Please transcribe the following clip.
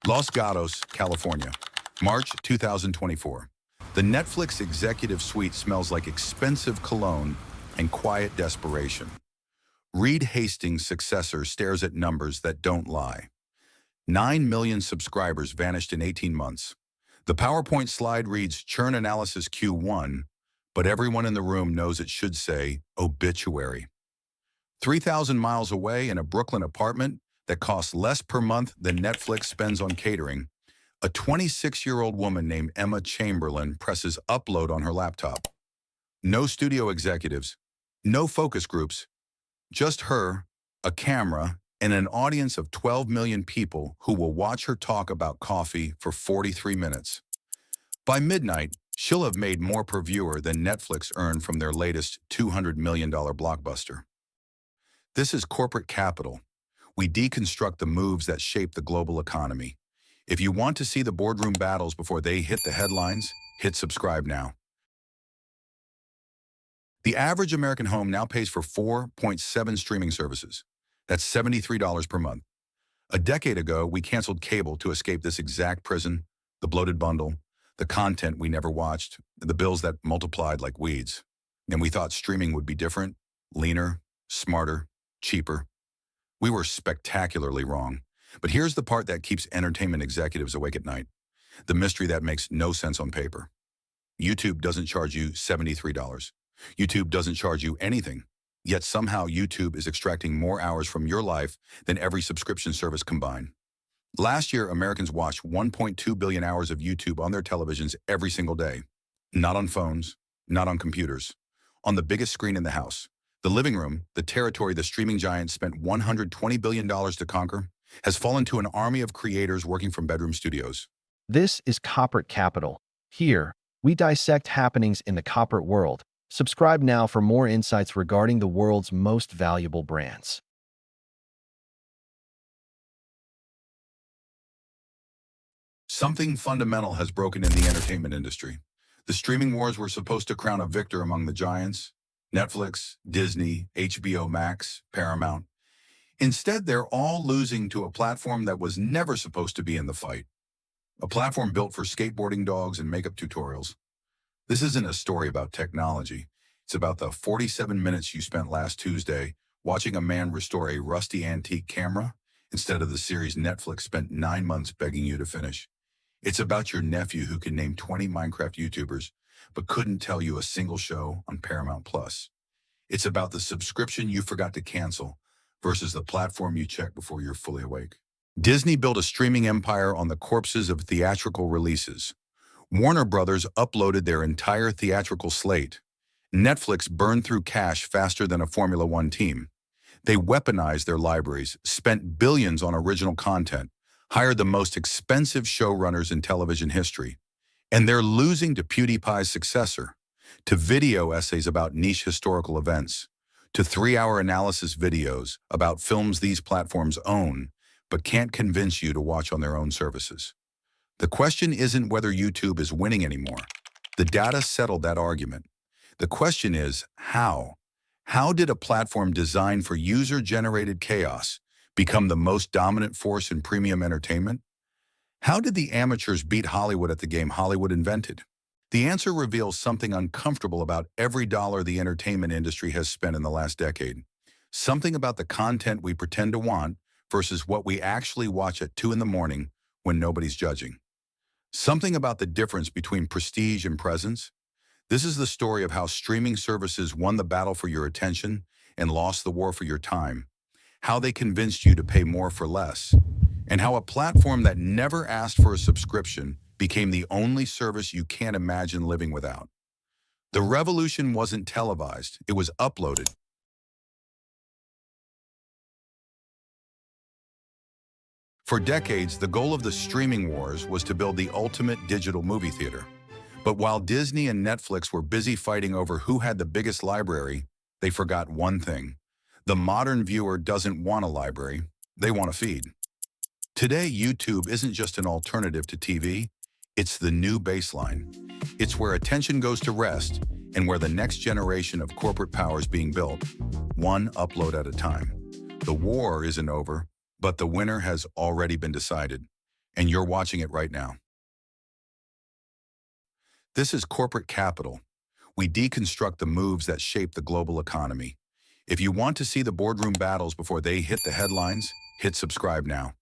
Los Gatos, California, March 2024. The Netflix executive suite smells like expensive cologne and quiet desperation. Reed Hastings' successor stares at numbers that don't lie. 9 million subscribers vanished in 18 months. The PowerPoint slide reads churn analysis Q1, but everyone in the room knows it should say obituary. 3,000 miles away in a Brooklyn apartment that costs less per month than Netflix spends on catering, a 26-year-old woman named Emma Chamberlain presses upload on her laptop. No studio executives, no focus groups, just her, a camera, and an audience of 12 million people who will watch her talk about coffee for 43 minutes. By midnight, she'll have made more per viewer than Netflix earned from their latest $200 million blockbuster. This is corporate capital. We deconstruct the moves that shape the global economy. If you want to see the boardroom battles before they hit the headlines, hit subscribe now. The average American home now pays for 4.7 streaming services. That's $73 per month. A decade ago, we canceled cable to escape this exact prison, the bloated bundle, the content we never watched, the bills that multiplied like weeds. And we thought streaming would be different, leaner, smarter, cheaper. We were spectacularly wrong. But here's the part that keeps entertainment executives awake at night. The mystery that makes no sense on paper. YouTube doesn't charge you $73. YouTube doesn't charge you anything. Yet somehow YouTube is extracting more hours from your life than every subscription service combined. Last year, Americans watched 1.2 billion hours of YouTube on their televisions every single day. Not on phones, not on computers. On the biggest screen in the house. The living room, the territory the streaming giants spent $120 billion to conquer, has fallen to an army of creators working from bedroom studios. This is Corporate Capital. Here, we dissect happenings in the corporate world. Subscribe now for more insights regarding the world's most valuable brands. Something fundamental has broken in the entertainment industry. The streaming wars were supposed to crown a victor among the giants: Netflix, Disney, HBO Max, Paramount. Instead, they're all losing to a platform that was never supposed to be in the fight. A platform built for skateboarding dogs and makeup tutorials. This isn't a story about technology. It's about the 47 minutes you spent last Tuesday watching a man restore a rusty antique camera instead of the series Netflix spent 9 months begging you to finish. It's about your nephew who can name 20 Minecraft YouTubers but couldn't tell you a single show on Paramount Plus. It's about the subscription you forgot to cancel versus the platform you check before you're fully awake. Disney built a streaming empire on the corpses of theatrical releases. Warner Brothers uploaded their entire theatrical slate. Netflix burned through cash faster than a Formula One team. They weaponized their libraries, spent billions on original content, hired the most expensive showrunners in television history. And they're losing to PewDiePie's successor, to video essays about niche historical events, to 3-hour analysis videos about films these platforms own, but can't convince you to watch on their own services. The question isn't whether YouTube is winning anymore. The data settled that argument. The question is, how? How did a platform designed for user-generated chaos become the most dominant force in premium entertainment? How did the amateurs beat Hollywood at the game Hollywood invented? The answer reveals something uncomfortable about every dollar the entertainment industry has spent in the last decade. Something about the content we pretend to want versus what we actually watch at 2 in the morning when nobody's judging. Something about the difference between prestige and presence. This is the story of how streaming services won the battle for your attention and lost the war for your time. How they convinced you to pay more for less. And how a platform that never asked for a subscription became the only service you can't imagine living without. The revolution wasn't televised, it was uploaded. For decades, the goal of the streaming wars was to build the ultimate digital movie theater. But while Disney and Netflix were busy fighting over who had the biggest library, they forgot one thing. The modern viewer doesn't want a library, they want a feed. Today, YouTube isn't just an alternative to TV, it's the new baseline. It's where attention goes to rest and where the next generation of corporate power is being built, one upload at a time. The war isn't over, but the winner has already been decided. and you're watching it right now. This is corporate capital. We deconstruct the moves that shape the global economy. If you want to see the boardroom battles before they hit the headlines, hit subscribe now.